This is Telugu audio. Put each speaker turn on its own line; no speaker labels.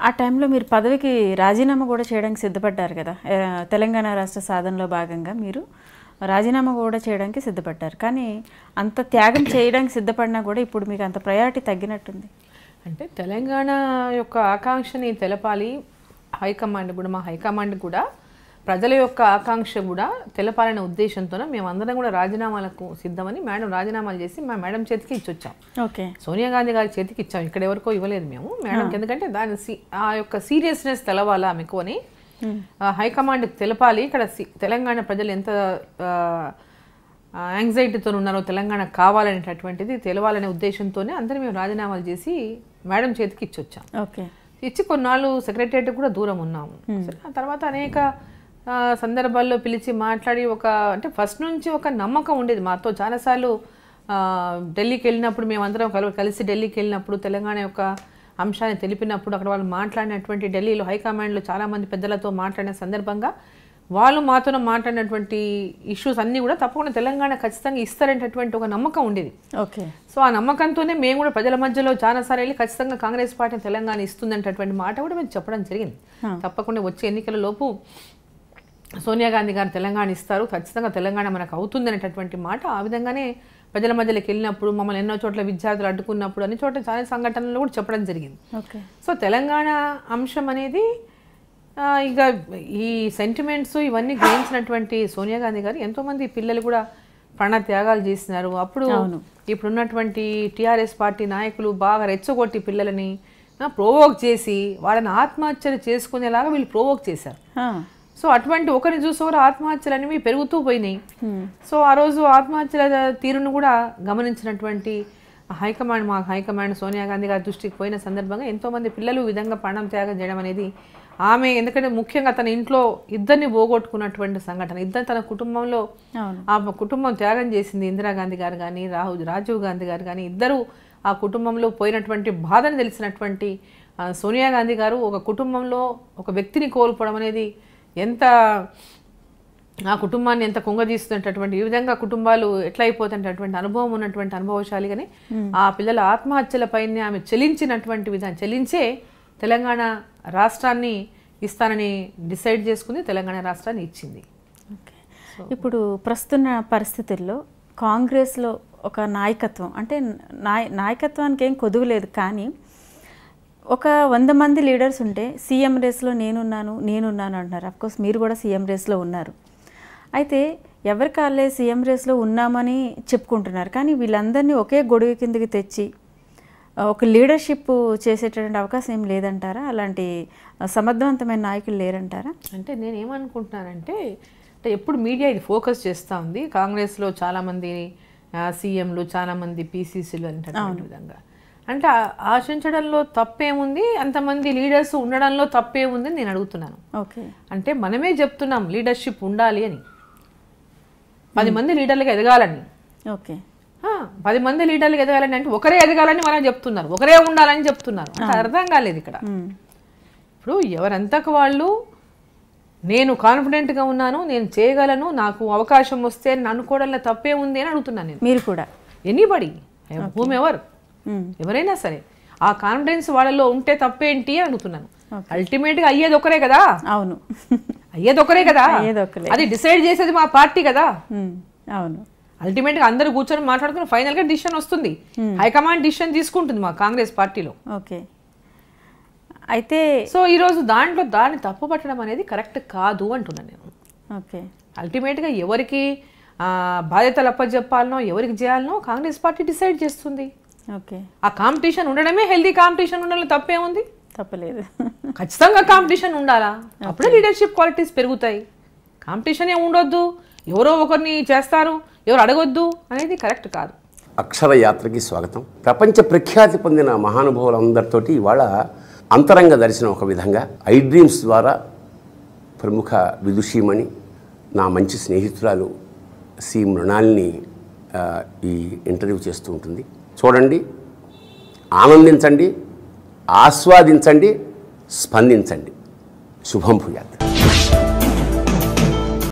ఆ టైంలో మీరు పదవికి రాజీనామా కూడా చేయడానికి సిద్ధపడ్డారు కదా, తెలంగాణ రాష్ట్ర సాధనలో భాగంగా మీరు రాజీనామా కూడా చేయడానికి సిద్ధపడ్డారు. కానీ అంత త్యాగం చేయడానికి సిద్ధపడినా కూడా ఇప్పుడు మీకు అంత ప్రయారిటీ తగ్గినట్టుంది.
అంటే తెలంగాణ యొక్క ఆకాంక్షని తెలపాలి హైకమాండ్ కూడా, మా హైకమాండ్ కూడా ప్రజల యొక్క ఆకాంక్ష కూడా తెలపాలనే ఉద్దేశంతోనే మేమందరం కూడా రాజీనామాలకు సిద్ధమని మేడం రాజీనామాలు చేసి మా మేడం చేతికి ఇచ్చొచ్చాం.
ఓకే,
సోనియా గాంధీ గారి చేతికి ఇచ్చాం, ఇక్కడ ఎవరికో ఇవ్వలేదు మేము మేడంకి. ఎందుకంటే దాని ఆ యొక్క సీరియస్నెస్ తెలవాలా మీకు అని హైకమాండ్కి తెలపాలి. ఇక్కడ తెలంగాణ ప్రజలు ఎంత యాంగ్జైటీతో ఉన్నారో తెలంగాణ కావాలనేటటువంటిది తెలవాలనే ఉద్దేశంతోనే అందరం మేము రాజీనామాలు చేసి మేడం చేతికి ఇచ్చొచ్చాం.
ఓకే,
ఇచ్చి కొన్నాళ్ళు సెక్రటరియట్ కూడా దూరం ఉన్నాము. ఆ తర్వాత అనేక సందర్భాల్లో పిలిచి మాట్లాడి అంటే ఫస్ట్ నుంచి ఒక నమ్మకం ఉండేది మాతో. చాలాసార్లు ఢిల్లీకి వెళ్ళినప్పుడు మేమందరం కలిసి ఢిల్లీకి వెళ్ళినప్పుడు తెలంగాణ యొక్క అంశాన్ని తెలిపినప్పుడు అక్కడ వాళ్ళు మాట్లాడినటువంటి ఢిల్లీలో హైకమాండ్లో చాలామంది పెద్దలతో మాట్లాడిన సందర్భంగా వాళ్ళు మాతో మాట్లాడినటువంటి ఇష్యూస్ అన్నీ కూడా తప్పకుండా తెలంగాణ ఖచ్చితంగా ఇస్తారనేటటువంటి ఒక నమ్మకం ఉండేది.
ఓకే,
సో ఆ నమ్మకంతోనే మేము కూడా ప్రజల మధ్యలో చాలాసార్లు వెళ్ళి ఖచ్చితంగా కాంగ్రెస్ పార్టీ తెలంగాణ ఇస్తుందనేటటువంటి మాట కూడా మేము చెప్పడం జరిగింది. తప్పకుండా వచ్చే ఎన్నికల లోపు సోనియా గాంధీ గారు తెలంగాణ ఇస్తారు, ఖచ్చితంగా తెలంగాణ మనకు అవుతుంది అనేటటువంటి మాట ఆ విధంగానే ప్రజల మధ్యలోకి వెళ్ళినప్పుడు మమ్మల్ని ఎన్నో చోట్ల విద్యార్థులు అడ్డుకున్నప్పుడు అన్ని చోట్ల చాలా సంఘటనలు కూడా చెప్పడం జరిగింది. సో తెలంగాణ అంశం అనేది ఇక ఈ సెంటిమెంట్స్ ఇవన్నీ గ్రహించినటువంటి సోనియా గాంధీ గారు ఎంతోమంది పిల్లలు కూడా ప్రాణ త్యాగాలు చేసినారు. అప్పుడు ఇప్పుడున్నటువంటి టీఆర్ఎస్ పార్టీ నాయకులు బాగా రెచ్చగొట్టి పిల్లలని ప్రోవోక్ చేసి వాళ్ళని ఆత్మహత్యలు చేసుకునేలాగా వీళ్ళు ప్రోవోక్ చేశారు. సో అటువంటి ఒకరిని చూసి ఒకరు ఆత్మహత్యలు అనేవి పెరుగుతూ పోయినాయి. సో ఆ రోజు ఆత్మహత్యల తీరును కూడా గమనించినటువంటి హైకమాండ్, మా హైకమాండ్ సోనియా గాంధీ గారి దృష్టికి పోయిన సందర్భంగా ఎంతోమంది పిల్లలు ఈ విధంగా ప్రాణం త్యాగం చేయడం అనేది ఆమె, ఎందుకంటే ముఖ్యంగా తన ఇంట్లో ఇద్దరిని పోగొట్టుకున్నటువంటి సంఘటన, ఇద్దరు తన కుటుంబంలో ఆ కుటుంబం త్యాగం చేసింది. ఇందిరాగాంధీ గారు కానీ రాజీవ్ గాంధీ గారు కానీ ఇద్దరు ఆ కుటుంబంలో పోయినటువంటి బాధను తెలిసినటువంటి సోనియా గాంధీ గారు ఒక కుటుంబంలో ఒక వ్యక్తిని కోల్పోవడం అనేది ఎంత ఆ కుటుంబాన్ని ఎంత కుంగదీస్తున్నటువంటి, ఈ విధంగా కుటుంబాలు ఎట్లా అయిపోతున్నటువంటి అనుభవం ఉన్నటువంటి అనుభవశాలిగానే ఆ పిల్లల ఆత్మహత్యల పైన ఆమె చెలించినటువంటి విధానం, చెలించే తెలంగాణ రాష్ట్రాన్ని ఇస్తానని డిసైడ్ చేసుకుని తెలంగాణ రాష్ట్రాన్ని ఇచ్చింది.
ఇప్పుడు ప్రస్తుత పరిస్థితుల్లో కాంగ్రెస్లో ఒక నాయకత్వం అంటే నాయకత్వానికి ఏం కొదువు కానీ ఒక 100 మంది లీడర్స్ ఉంటే సీఎం రేస్లో నేనున్నాను అంటున్నారు. అఫ్కోర్స్ మీరు కూడా సీఎం రేస్లో ఉన్నారు. అయితే ఎవరి కాళ్ళే సీఎం రేస్లో ఉన్నామని చెప్పుకుంటున్నారు. కానీ వీళ్ళందరినీ ఒకే గొడుగు కిందకి తెచ్చి ఒక లీడర్షిప్ చేసేటటువంటి అవకాశం ఏం లేదంటారా? అలాంటి సమర్థవంతమైన నాయకులు లేరంటారా?
అంటే నేనేమనుకుంటున్నానంటే ఎప్పుడు మీడియా ఇది ఫోకస్ చేస్తూ ఉంది, కాంగ్రెస్లో చాలామంది సీఎంలు, చాలామంది పీసీసీలు అనేటటువంటి విధంగా. అంటే ఆశించడంలో తప్పేముంది, అంతమంది లీడర్స్ ఉండడంలో తప్పేముంది నేను అడుగుతున్నాను.
ఓకే,
అంటే మనమే చెప్తున్నాం లీడర్షిప్ ఉండాలి అని, 10 మంది లీడర్లుగా ఎదగాలని.
ఓకే,
10 మంది లీడర్లుగా ఎదగాలని అంటే ఒకరే ఎదగాలని మనం చెప్తున్నారు, ఒకరే ఉండాలని చెప్తున్నారు. అంటే అర్థం కాలేదు ఇక్కడ. ఇప్పుడు ఎవరంతకు వాళ్ళు నేను కాన్ఫిడెంట్గా ఉన్నాను, నేను చేయగలను, నాకు అవకాశం వస్తే అని అనుకోవడంలో తప్పే ఉంది అని అడుగుతున్నాను నేను.
మీరు కూడా
ఎనీబడి హూమ్ ఎవర్, ఎవరైనా సరే ఆ కాన్ఫిడెన్స్ వాళ్ళలో ఉంటే తప్పేంటి అని అడుగుతున్నాను. అల్టిమేట్గా అయ్యేది ఒకరే కదా.
అవును,
అయ్యేది ఒకరే కదా, అది డిసైడ్ చేసేది మా పార్టీ కదా.
అవును,
అల్టిమేట్గా అందరూ కూర్చొని మాట్లాడుకుని ఫైనల్గా డిసిషన్ వస్తుంది, హైకమాండ్ డిసిషన్ తీసుకుంటుంది మా కాంగ్రెస్ పార్టీలో.
ఓకే, అయితే
సో ఈరోజు దాన్ని తప్పు పట్టడం అనేది కరెక్ట్ కాదు అంటున్నాను నేను.
ఓకే,
అల్టిమేట్గా ఎవరికి బాధ్యతలు అప్పచెప్పాలనో ఎవరికి చేయాలనో కాంగ్రెస్ పార్టీ డిసైడ్ చేస్తుంది.
ఓకే,
ఆ కాంపిటీషన్ ఉండడమే హెల్దీ కాంపిటీషన్ ఉండడంలో తప్పేముంది?
తప్పలేదు.
ఖచ్చితంగా కాంపిటీషన్ ఉండాలా, అప్పుడే లీడర్షిప్ క్వాలిటీస్ పెరుగుతాయి. కాంపిటీషన్ ఏమి ఉండొద్దు, ఎవరో ఒకరిని చేస్తారు, ఎవరు అడగొద్దు అనేది కరెక్ట్ కాదు.
అక్షర యాత్రకి స్వాగతం. ప్రపంచ ప్రఖ్యాతి పొందిన మహానుభావులందరితోటి ఇవాళ అంతరంగ దర్శనం ఒక విధంగా ఐ డ్రీమ్స్ ద్వారా ప్రముఖ విదుషీమణి నా మంచి స్నేహితురాలు సి మృణాల్ని ఈ ఇంటర్వ్యూ చేస్తూ ఉంటుంది. చూడండి, ఆనందించండి, ఆస్వాదించండి, స్పందించండి. శుభం భూయాత్.